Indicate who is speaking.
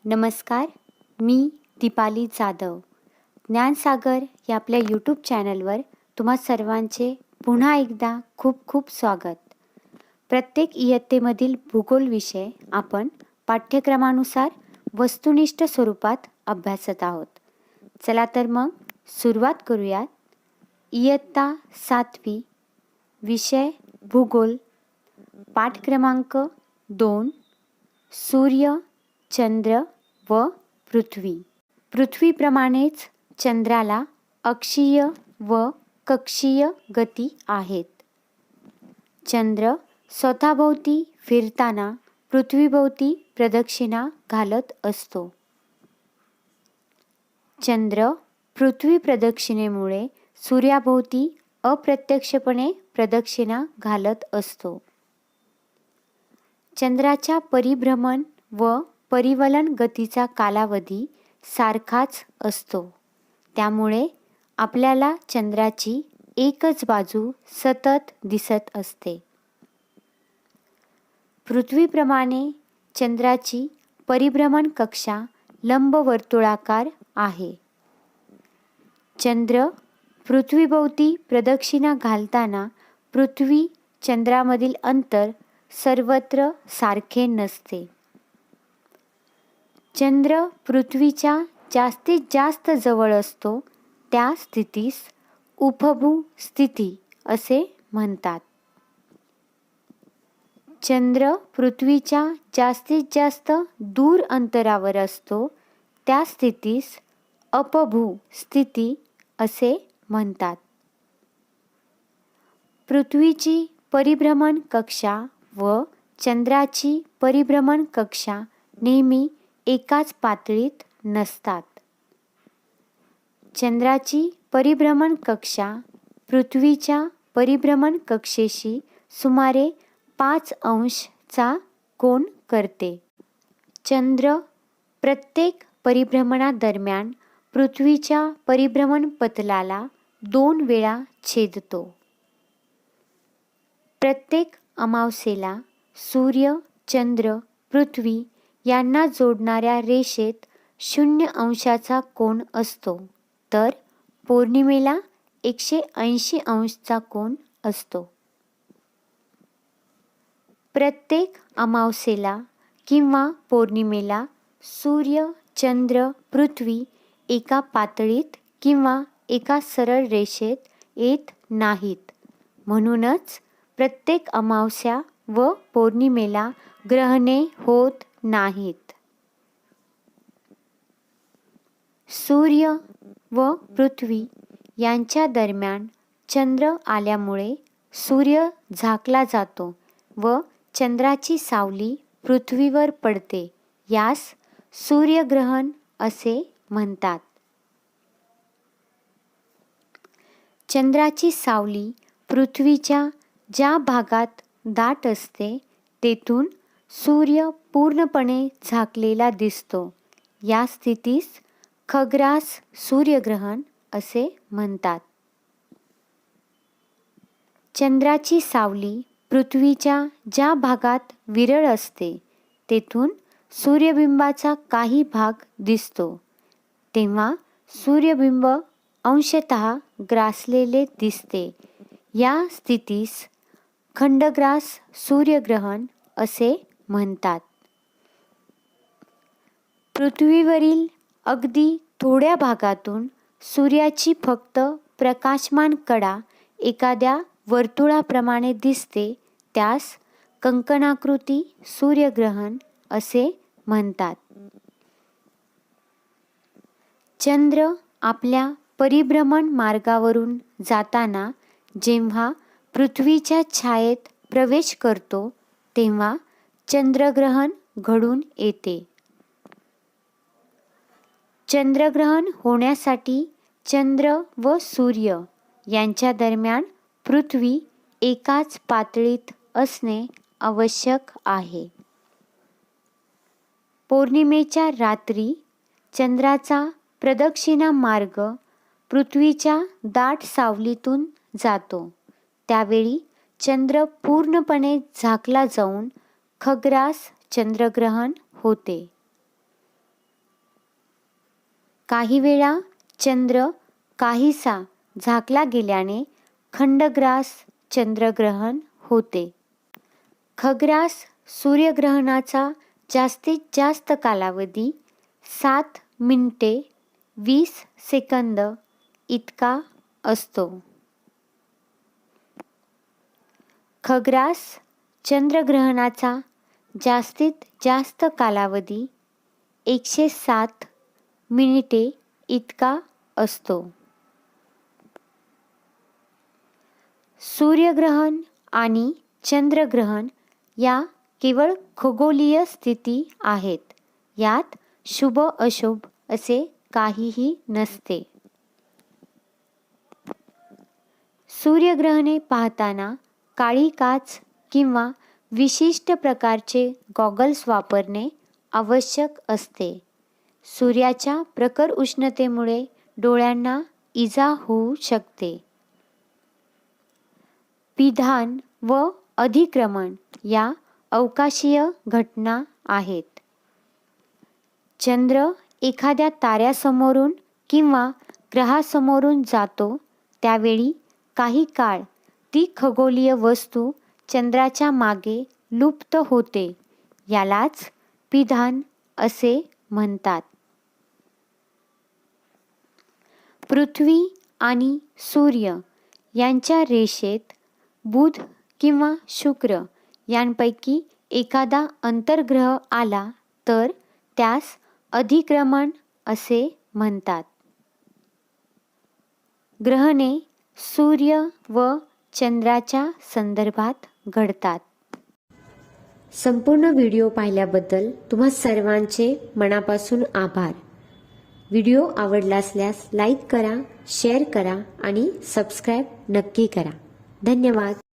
Speaker 1: नमस्कार, मी दीपाली जाधव. ज्ञानसागर या आपल्या यूट्यूब चॅनलवर तुम्हा सर्वांचे पुन्हा एकदा खूप खूप स्वागत. प्रत्येक इयत्तेमधील भूगोल विषय आपण पाठ्यक्रमानुसार वस्तुनिष्ठ स्वरूपात अभ्यासत आहोत. चला तर मग सुरुवात करूयात. इयत्ता 7वी, विषय भूगोल, पाठ क्रमांक 2, सूर्य, चंद्र व पृथ्वी. पृथ्वीप्रमाणेच चंद्राला अक्षीय व कक्षीय गती आहेत. चंद्र स्वतःभोवती फिरताना पृथ्वीभोवती प्रदक्षिणा घालत असतो. चंद्र पृथ्वी प्रदक्षिणेमुळे सूर्याभोवती अप्रत्यक्षपणे प्रदक्षिणा घालत असतो. चंद्राच्या परिभ्रमण व परिवलन गतीचा कालावधी सारखाच असतो. त्यामुळे आपल्याला चंद्राची एकच बाजू सतत दिसत असते. पृथ्वीप्रमाणे चंद्राची परिभ्रमण कक्षा लंबवर्तुळाकार आहे. चंद्र पृथ्वीभोवती प्रदक्षिणा घालताना पृथ्वी चंद्रामधील अंतर सर्वत्र सारखे नसते. चंद्र पृथ्वीच्या जास्तीत जास्त जवळ असतो त्या स्थितीस उपभू स्थिती असे म्हणतात. चंद्र पृथ्वीच्या जास्तीत जास्त दूर अंतरावर असतो त्या स्थितीस अपभू स्थिती असे म्हणतात. पृथ्वीची परिभ्रमण कक्षा व चंद्राची परिभ्रमण कक्षा नेहमी एकाच पातळीत नसतात. चंद्राची परिभ्रमण कक्षा पृथ्वीच्या परिभ्रमण कक्षेशी सुमारे 5 अंशचा कोन करते. चंद्र प्रत्येक परिभ्रमणादरम्यान पृथ्वीच्या परिभ्रमण पटलाला 2 वेळा छेदतो. प्रत्येक अमावास्येला सूर्य, चंद्र, पृथ्वी यांना जोडणाऱ्या रेषेत 0 अंशाचा कोन असतो, तर पौर्णिमेला 180 अंशचा कोन असतो. प्रत्येक अमावास्येला किंवा पौर्णिमेला सूर्य, चंद्र, पृथ्वी एका पातळीत किंवा एका सरळ रेषेत येत नाहीत. म्हणूनच प्रत्येक अमावस्या व पौर्णिमेला ग्रहणे होत नाहीत. सूर्य व पृथ्वी यांच्या दरम्यान चंद्र आल्यामुळे सूर्य झाकला जातो व चंद्राची सावली पृथ्वीवर पडते. यास सूर्यग्रहण असे म्हणतात. चंद्राची सावली पृथ्वीच्या ज्या भागात दाट असते तेथून सूर्य पूर्णपणे झाकलेला दिसतो. या स्थितीस खग्रास सूर्यग्रहण असे म्हणतात. चंद्राची सावली पृथ्वीच्या ज्या भागात विरळ असते तेथून सूर्यबिंबाचा काही भाग दिसतो, तेव्हा सूर्यबिंब अंशतः ग्रासलेले दिसते. या स्थितीस खंडग्रास सूर्यग्रहण असे म्हणतात. पृथ्वीवरील अगदी थोड्या भागातून सूर्याची फक्त प्रकाशमान कडा एखाद्या वर्तुळाप्रमाणे दिसते त्यास कंकणाकृती सूर्यग्रहण असे म्हणतात. चंद्र आपल्या परिभ्रमण मार्गावरून जाताना जेव्हा पृथ्वीच्या छायेत प्रवेश करतो तेव्हा चंद्रग्रहण घडून येते. चंद्रग्रहण होण्यासाठी चंद्र व सूर्य यांच्या दरम्यान पृथ्वी एकाच पातळीत असणे आवश्यक आहे. पौर्णिमेच्या रात्री चंद्राचा प्रदक्षिणा मार्ग पृथ्वीच्या दाट सावलीतून जातो. त्यावेळी चंद्र पूर्णपणे झाकला जाऊन खग्रास चंद्रग्रहण होते. काही वेळा चंद्र काहीसा झाकला गेल्याने खंडग्रास चंद्रग्रहण होते. खग्रास सूर्यग्रहणाचा जास्तीत जास्त कालावधी 7 मिनिटे 20 सेकंद इतका असतो. खग्रास चंद्रग्रहणाचा जास्तीत जास्त कालावधी 107 मिनिटे इतका असतो. सूर्यग्रहण आणि चंद्रग्रहण या केवळ खगोलीय स्थिती आहेत. यात शुभ अशुभ असे काहीही नसते. सूर्यग्रहणे पाहताना काळी काच किंवा विशिष्ट प्रकारचे गॉगल्स वापरणे आवश्यक असते. सूर्याच्या प्रखर उष्णतेमुळे डोळ्यांना इजा होऊ शकते. पिधान व अधिक्रमण या अवकाशीय घटना आहेत. चंद्र एखाद्या ताऱ्यासमोरून किंवा ग्रहासमोरून जातो त्यावेळी काही काळ ती खगोलीय वस्तू चंद्राच्या मागे लुप्त होते. यालाच पिधान असे म्हणतात. पृथ्वी आणि सूर्य यांच्या रेषेत बुध किंवा शुक्र यांपैकी एखादा अंतर्ग्रह आला तर त्यास अधिक्रमण असे म्हणतात. ग्रहणे सूर्य व चंद्राच्या संदर्भात घडतात.
Speaker 2: संपूर्ण व्हिडिओ पाहिल्याबद्दल तुम्हा सर्वांचे मनापासून आभार. व्हिडिओ आवडला असल्यास लाईक करा, शेअर करा आणि सबस्क्राईब नक्की करा. धन्यवाद.